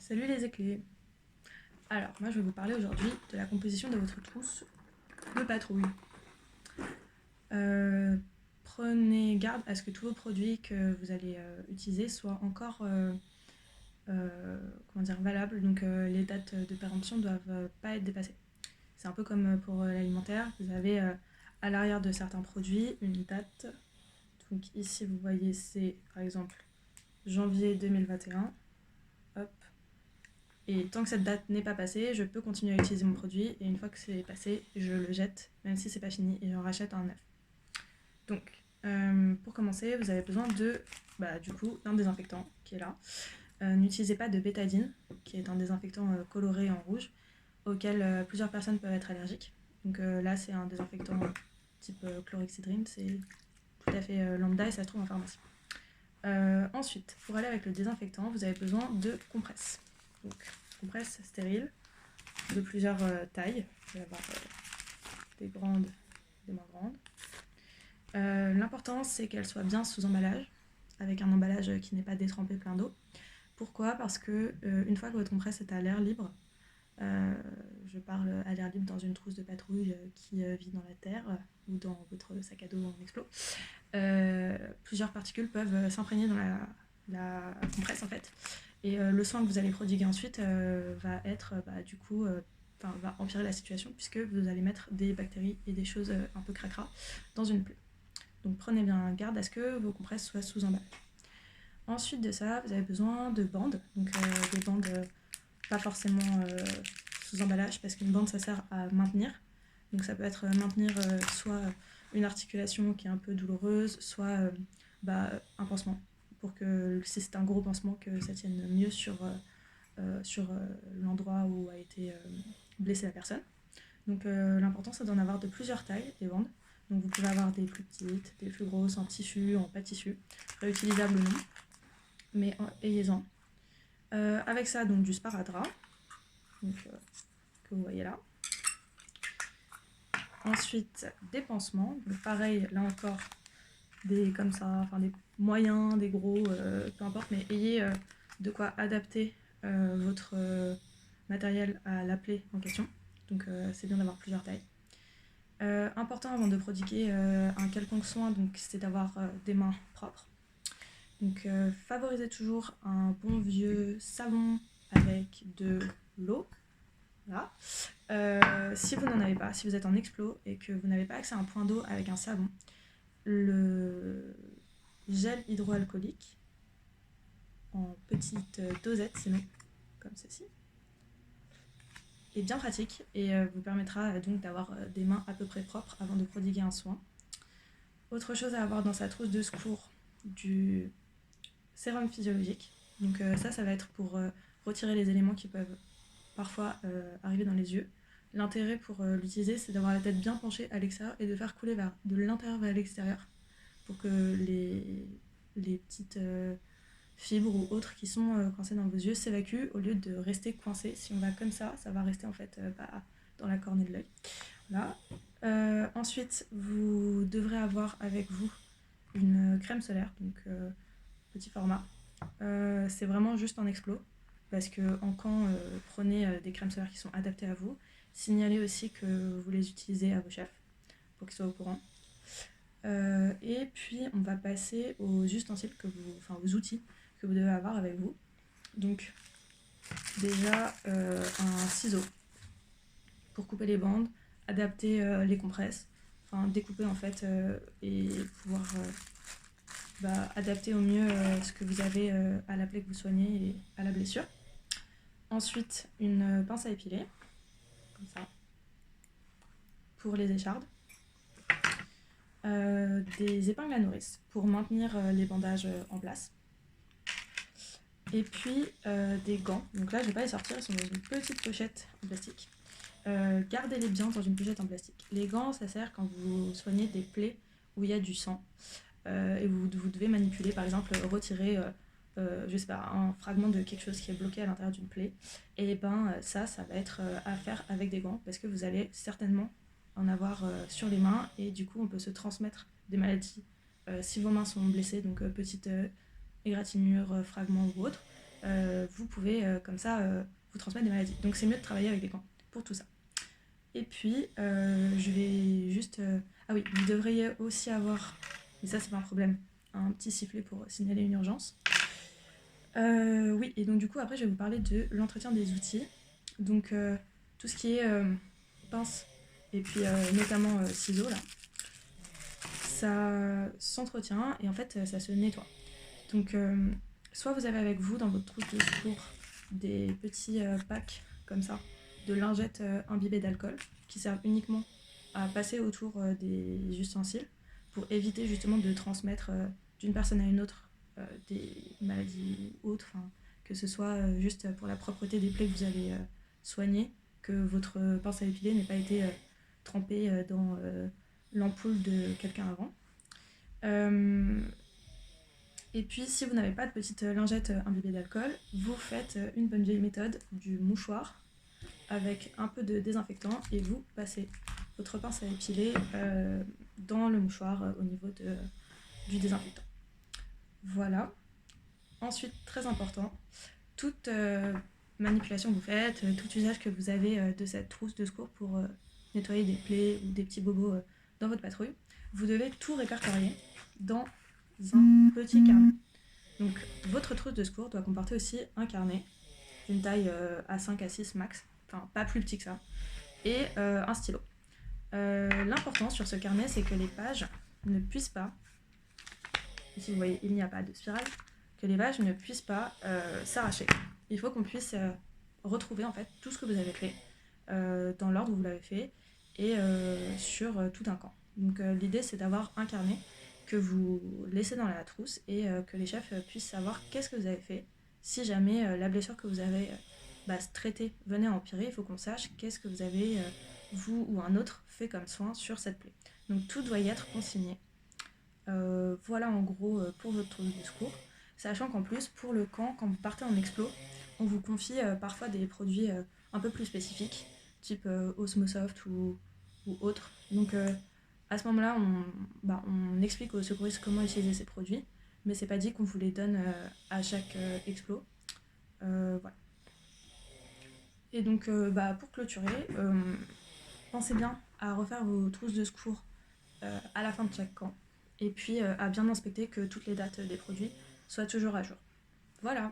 Salut les éclés. Alors, moi je vais vous parler aujourd'hui de la composition de votre trousse de patrouille. Prenez garde à ce que tous vos produits que vous allez utiliser soient encore valables, donc les dates de péremption ne doivent pas être dépassées. C'est un peu comme pour l'alimentaire, vous avez à l'arrière de certains produits une date. Donc ici vous voyez c'est par exemple janvier 2021. Hop. Et tant que cette date n'est pas passée, je peux continuer à utiliser mon produit. Et une fois que c'est passé, je le jette, même si c'est pas fini, et j'en rachète un neuf. Donc, pour commencer, vous avez besoin d'un désinfectant qui est là. N'utilisez pas de bétadine, qui est un désinfectant coloré en rouge, auquel plusieurs personnes peuvent être allergiques. Donc là, c'est un désinfectant type chlorhexidrine, c'est tout à fait lambda et ça se trouve en pharmacie. Ensuite, pour aller avec le désinfectant, vous avez besoin de compresses. Donc, compresses stériles de plusieurs tailles. Vous allez avoir des grandes, des moins grandes. L'important, c'est qu'elles soient bien sous emballage, avec un emballage qui n'est pas détrempé plein d'eau. Pourquoi ? Parce que une fois que votre compresse est à l'air libre, je parle à l'air libre dans une trousse de patrouille qui vit dans la terre ou dans votre sac à dos en explo, plusieurs particules peuvent s'imprégner dans la compresse en fait. Et le soin que vous allez prodiguer ensuite va empirer la situation puisque vous allez mettre des bactéries et des choses un peu cracra dans une plaie. Donc prenez bien garde à ce que vos compresses soient sous emballage. Ensuite de ça, vous avez besoin de bandes, donc des bandes pas forcément sous emballage parce qu'une bande ça sert à maintenir. Donc ça peut être maintenir soit une articulation qui est un peu douloureuse, soit un pansement pour que si c'est un gros pansement que ça tienne mieux sur l'endroit où a été blessée la personne. Donc l'important c'est d'en avoir de plusieurs tailles, des bandes. Donc vous pouvez avoir des plus petites, des plus grosses, en tissu, en pas tissu, réutilisables ou non, mais ayez-en. Avec ça, donc du sparadrap, donc, que vous voyez là. Ensuite, des pansements, donc pareil, là encore, des comme ça, enfin des moyens, des gros, peu importe, mais ayez de quoi adapter votre matériel à la plaie en question. Donc c'est bien d'avoir plusieurs tailles. Important avant de prodiguer un quelconque soin, donc c'est d'avoir des mains propres. Donc favorisez toujours un bon vieux savon avec de l'eau. Voilà. Si vous n'en avez pas, si vous êtes en explo et que vous n'avez pas accès à un point d'eau avec un savon, le gel hydroalcoolique en petite dosette, sinon, comme ceci, est bien pratique et vous permettra donc d'avoir des mains à peu près propres avant de prodiguer un soin. Autre chose à avoir dans sa trousse de secours, du sérum physiologique. Donc ça va être pour retirer les éléments qui peuvent parfois arriver dans les yeux. L'intérêt pour l'utiliser, c'est d'avoir la tête bien penchée à l'extérieur et de faire couler de l'intérieur vers l'extérieur pour que les petites fibres ou autres qui sont coincées dans vos yeux s'évacuent au lieu de rester coincées. Si on va comme ça va rester en fait dans la cornée de l'œil. Voilà. Ensuite, vous devrez avoir avec vous une crème solaire, donc petit format. C'est vraiment juste en explo, parce que en camp, prenez des crèmes solaires qui sont adaptées à vous. Signalez aussi que vous les utilisez à vos chefs pour qu'ils soient au courant. Et puis on va passer aux ustensiles aux outils que vous devez avoir avec vous. Donc déjà un ciseau pour couper les bandes, adapter les compresses, découper en fait et pouvoir adapter au mieux ce que vous avez à la plaie que vous soignez et à la blessure. Ensuite, une pince à épiler, comme ça, pour les échardes. Des épingles à nourrice pour maintenir les bandages en place. Et puis des gants. Donc là, je ne vais pas les sortir, ils sont dans une petite pochette en plastique. Gardez-les bien dans une pochette en plastique. Les gants, ça sert quand vous soignez des plaies où il y a du sang. Et vous devez manipuler, par exemple, retirer un fragment de quelque chose qui est bloqué à l'intérieur d'une plaie. Et ça va être à faire avec des gants parce que vous allez certainement en avoir sur les mains et du coup on peut se transmettre des maladies si vos mains sont blessées, donc petite égratignure, fragments ou autre. vous pouvez comme ça vous transmettre des maladies. Donc c'est mieux de travailler avec des gants pour tout ça. Et puis je vais juste... Ah oui, vous devriez aussi avoir, mais ça c'est pas un problème, un petit sifflet pour signaler une urgence. Oui, et donc du coup après je vais vous parler de l'entretien des outils. Donc tout ce qui est pince et puis notamment ciseaux là, ça s'entretient et en fait ça se nettoie. Donc soit vous avez avec vous dans votre trousse de secours des petits packs comme ça de lingettes imbibées d'alcool qui servent uniquement à passer autour des ustensiles pour éviter justement de transmettre d'une personne à une autre des maladies autres, que ce soit juste pour la propreté des plaies que vous allez soigner, que votre pince à épiler n'ait pas été trempée dans l'ampoule de quelqu'un avant. Et puis, si vous n'avez pas de petite lingette imbibée d'alcool, vous faites une bonne vieille méthode du mouchoir avec un peu de désinfectant et vous passez votre pince à épiler dans le mouchoir au niveau du désinfectant. Voilà. Ensuite, très important, toute manipulation que vous faites, tout usage que vous avez de cette trousse de secours pour nettoyer des plaies ou des petits bobos dans votre patrouille, vous devez tout répertorier dans un petit carnet. Donc votre trousse de secours doit comporter aussi un carnet d'une taille A5 à 6 max, enfin pas plus petit que ça, et un stylo. L'important sur ce carnet, c'est que les pages ne puissent pas, ici vous voyez il n'y a pas de spirale, que les pages ne puissent pas s'arracher. Il faut qu'on puisse retrouver en fait tout ce que vous avez fait dans l'ordre où vous l'avez fait et sur tout un camp. Donc l'idée c'est d'avoir un carnet que vous laissez dans la trousse et que les chefs puissent savoir qu'est-ce que vous avez fait. Si jamais la blessure que vous avez traitée venait à empirer, il faut qu'on sache qu'est-ce que vous avez, vous ou un autre, fait comme soin sur cette plaie. Donc tout doit y être consigné. Voilà en gros pour votre trousse de secours. Sachant qu'en plus, pour le camp, quand vous partez en explo, on vous confie parfois des produits un peu plus spécifiques, type Osmosoft ou autre. Donc à ce moment-là, on explique aux secouristes comment utiliser ces produits, mais c'est pas dit qu'on vous les donne à chaque explo. Voilà. Et donc pour clôturer, pensez bien à refaire vos trousses de secours à la fin de chaque camp, et puis à bien inspecter que toutes les dates des produits soient toujours à jour. Voilà.